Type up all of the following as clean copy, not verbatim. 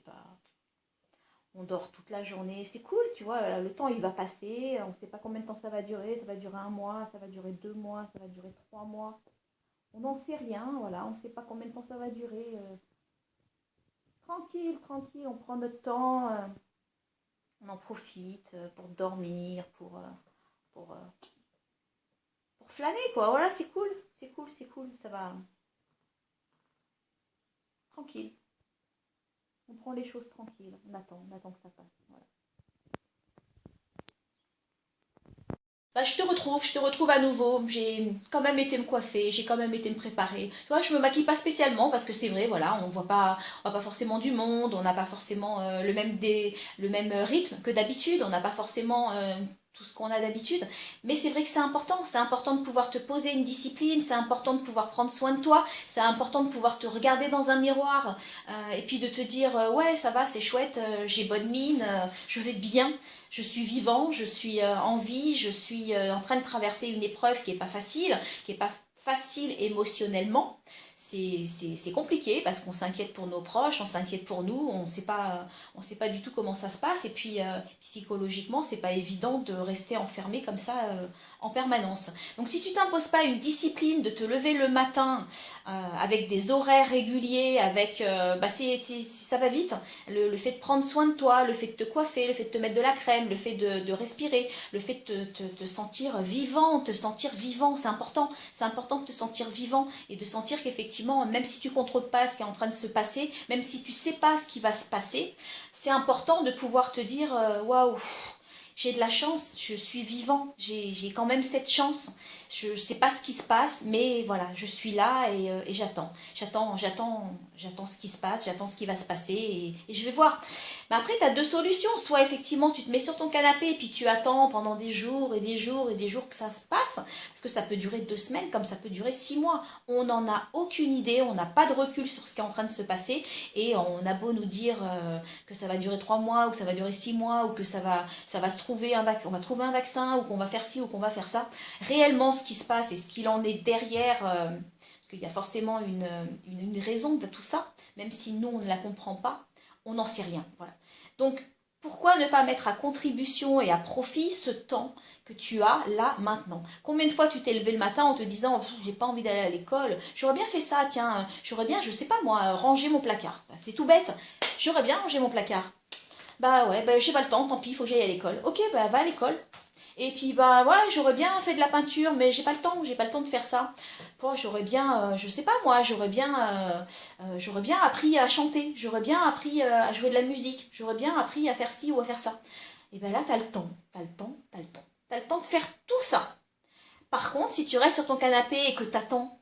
pas... On dort toute la journée, c'est cool, tu vois, le temps il va passer, on ne sait pas combien de temps ça va durer 1 mois, ça va durer 2 mois, ça va durer 3 mois. On n'en sait rien, voilà, on ne sait pas combien de temps ça va durer. Tranquille, tranquille, on prend notre temps, on en profite pour dormir, pour, euh, pour flâner, quoi. Voilà, c'est cool, c'est cool, c'est cool, ça va. Tranquille, on prend les choses tranquilles, on attend que ça passe. Voilà. Bah, je te retrouve à nouveau. J'ai quand même été me coiffer, j'ai quand même été me préparer. Tu vois, je me maquille pas spécialement parce que c'est vrai, voilà, on voit pas forcément du monde, on n'a pas forcément le même rythme que d'habitude, on n'a pas forcément tout ce qu'on a d'habitude. Mais c'est vrai que c'est important de pouvoir te poser une discipline, c'est important de pouvoir prendre soin de toi, c'est important de pouvoir te regarder dans un miroir et puis de te dire ouais, ça va, c'est chouette, j'ai bonne mine, je vais bien. Je suis vivant, je suis en vie, je suis en train de traverser une épreuve qui est pas facile émotionnellement. C'est compliqué parce qu'on s'inquiète pour nos proches, on s'inquiète pour nous, on sait pas du tout comment ça se passe. Et puis psychologiquement, c'est pas évident de rester enfermé comme ça en permanence. Donc si tu t'imposes pas une discipline de te lever le matin avec des horaires réguliers, avec ça va vite. Le fait de prendre soin de toi, le fait de te coiffer, le fait de te mettre de la crème, le fait de respirer, le fait de te sentir vivant, c'est important. C'est important de te sentir vivant et de sentir qu'effectivement, même si tu ne contrôles pas ce qui est en train de se passer, même si tu ne sais pas ce qui va se passer, c'est important de pouvoir te dire waouh, j'ai de la chance, je suis vivant, j'ai quand même cette chance. Je ne sais pas ce qui se passe, mais voilà, je suis là et j'attends. J'attends ce qui se passe, j'attends ce qui va se passer et je vais voir. Mais après, tu as deux solutions. Soit effectivement, tu te mets sur ton canapé et puis tu attends pendant des jours et des jours et des jours que ça se passe. Parce que ça peut durer 2 semaines comme ça peut durer 6 mois. On n'en a aucune idée, on n'a pas de recul sur ce qui est en train de se passer. Et on a beau nous dire que ça va durer 3 mois ou que ça va durer 6 mois ou que ça va se trouver on va trouver un vaccin ou qu'on va faire ci ou qu'on va faire ça. Réellement, ce qui se passe et ce qu'il en est derrière, parce qu'il y a forcément une raison de tout ça, même si nous on ne la comprend pas, on n'en sait rien. Voilà. Donc pourquoi ne pas mettre à contribution et à profit ce temps que tu as là maintenant? Combien de fois tu t'es levé le matin en te disant j'ai pas envie d'aller à l'école, j'aurais bien fait ça, tiens, j'aurais bien, je sais pas moi, ranger mon placard. C'est tout bête, j'aurais bien rangé mon placard. Bah ouais, bah, j'ai pas le temps, tant pis, il faut que j'aille à l'école. Ok, bah va à l'école. Et puis bah ouais, j'aurais bien fait de la peinture, mais j'ai pas le temps de faire ça. Bon, j'aurais bien, je sais pas moi, j'aurais bien appris à chanter, j'aurais bien appris à jouer de la musique, j'aurais bien appris à faire ci ou à faire ça. Et ben là, t'as le temps, t'as le temps, t'as le temps. T'as le temps de faire tout ça. Par contre, si tu restes sur ton canapé et que t'attends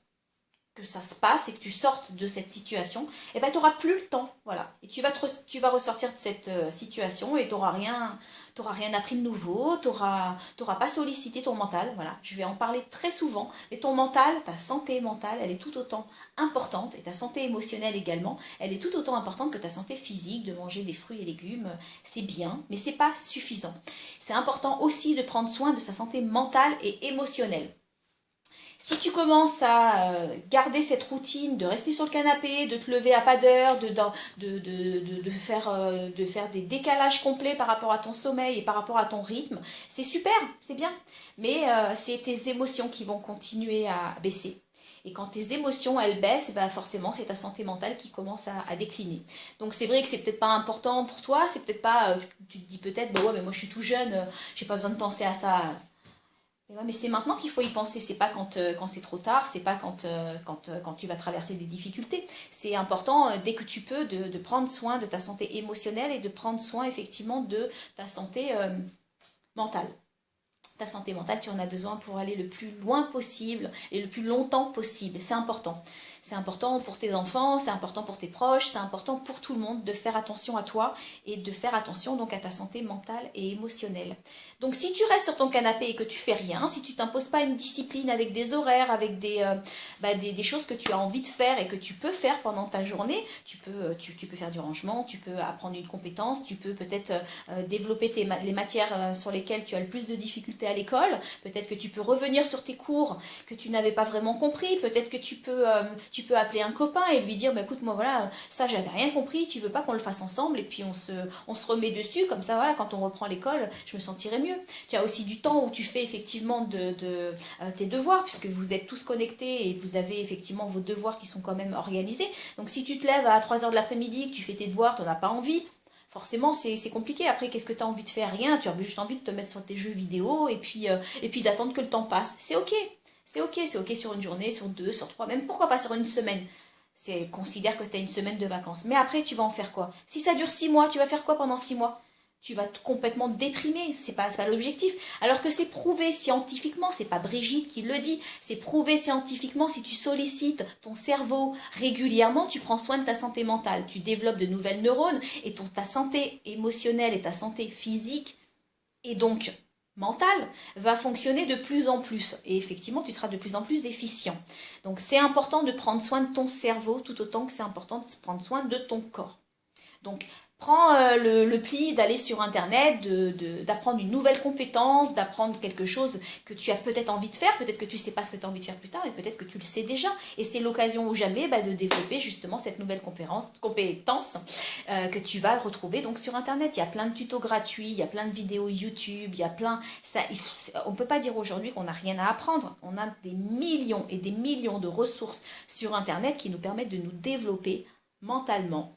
que ça se passe et que tu sortes de cette situation, et ben tu n'auras plus le temps, voilà. Et tu vas ressortir de cette situation et tu n'auras rien appris de nouveau, tu n'auras pas sollicité ton mental, voilà. Je vais en parler très souvent, mais ton mental, ta santé mentale, elle est tout autant importante, et ta santé émotionnelle également, elle est tout autant importante que ta santé physique, de manger des fruits et légumes, c'est bien, mais c'est pas suffisant. C'est important aussi de prendre soin de sa santé mentale et émotionnelle. Si tu commences à garder cette routine de rester sur le canapé, de te lever à pas d'heure, de faire des décalages complets par rapport à ton sommeil et par rapport à ton rythme, c'est super, c'est bien. Mais c'est tes émotions qui vont continuer à baisser. Et quand tes émotions, elles baissent, bah forcément, c'est ta santé mentale qui commence à décliner. Donc c'est vrai que c'est peut-être pas important pour toi, c'est peut-être pas, tu te dis peut-être, bah ouais, mais moi je suis tout jeune, j'ai pas besoin de penser à ça. Ouais, mais c'est maintenant qu'il faut y penser, c'est pas quand c'est trop tard, c'est pas quand tu vas traverser des difficultés. C'est important dès que tu peux de prendre soin de ta santé émotionnelle et de prendre soin effectivement de ta santé mentale. Ta santé mentale, tu en as besoin pour aller le plus loin possible et le plus longtemps possible. C'est important. C'est important pour tes enfants, c'est important pour tes proches, c'est important pour tout le monde de faire attention à toi et de faire attention donc à ta santé mentale et émotionnelle. Donc si tu restes sur ton canapé et que tu fais rien, si tu t'imposes pas une discipline avec des horaires, avec des choses que tu as envie de faire et que tu peux faire pendant ta journée, tu peux faire du rangement, tu peux apprendre une compétence, tu peux peut-être développer les matières sur lesquelles tu as le plus de difficultés à l'école, peut-être que tu peux revenir sur tes cours que tu n'avais pas vraiment compris, peut-être que tu peux Tu peux appeler un copain et lui dire, bah, écoute, moi voilà, ça j'avais rien compris, tu veux pas qu'on le fasse ensemble, et puis on se remet dessus, comme ça voilà, quand on reprend l'école, je me sentirai mieux. Tu as aussi du temps où tu fais effectivement tes devoirs, puisque vous êtes tous connectés et vous avez effectivement vos devoirs qui sont quand même organisés. Donc si tu te lèves à 3 heures de l'après-midi, que tu fais tes devoirs, tu n'en as pas envie, forcément c'est compliqué. Après, qu'est-ce que tu as envie de faire? Rien, tu as juste envie de te mettre sur tes jeux vidéo et puis d'attendre que le temps passe. C'est ok, c'est ok sur une journée, sur deux, sur trois, même pourquoi pas sur une semaine. Considère que tu as une semaine de vacances. Mais après, tu vas en faire quoi? Si ça dure 6 mois, tu vas faire quoi pendant 6 mois? Tu vas complètement déprimer, c'est pas l'objectif. Alors que c'est prouvé scientifiquement, c'est pas Brigitte qui le dit, c'est prouvé scientifiquement, si tu sollicites ton cerveau régulièrement, tu prends soin de ta santé mentale, tu développes de nouvelles neurones et ta santé émotionnelle et ta santé physique et donc mentale va fonctionner de plus en plus. Et effectivement, tu seras de plus en plus efficient. Donc c'est important de prendre soin de ton cerveau tout autant que c'est important de prendre soin de ton corps. Donc, prends le pli d'aller sur Internet, d'apprendre une nouvelle compétence, d'apprendre quelque chose que tu as peut-être envie de faire, peut-être que tu ne sais pas ce que tu as envie de faire plus tard, mais peut-être que tu le sais déjà. Et c'est l'occasion ou jamais de développer justement cette nouvelle compétence que tu vas retrouver donc sur Internet. Il y a plein de tutos gratuits, il y a plein de vidéos YouTube, il y a plein... on ne peut pas dire aujourd'hui qu'on n'a rien à apprendre. On a des millions et des millions de ressources sur Internet qui nous permettent de nous développer mentalement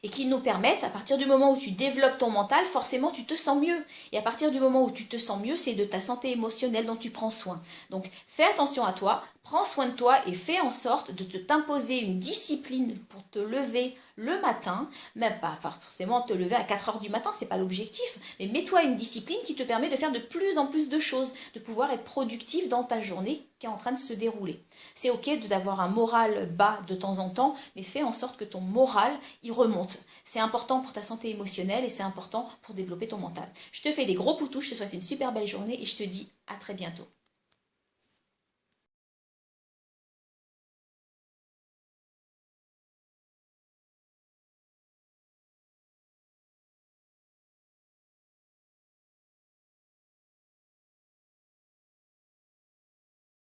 et qui nous permettent, à partir du moment où tu développes ton mental, forcément tu te sens mieux. Et à partir du moment où tu te sens mieux, c'est de ta santé émotionnelle dont tu prends soin. Donc fais attention à toi, prends soin de toi et fais en sorte de t'imposer une discipline pour te lever le matin, même pas forcément te lever à 4 heures du matin, c'est pas l'objectif, mais mets-toi une discipline qui te permet de faire de plus en plus de choses, de pouvoir être productif dans ta journée qui est en train de se dérouler. C'est ok d'avoir un moral bas de temps en temps, mais fais en sorte que ton moral y remonte. C'est important pour ta santé émotionnelle et c'est important pour développer ton mental. Je te fais des gros poutous, je te souhaite une super belle journée et je te dis à très bientôt.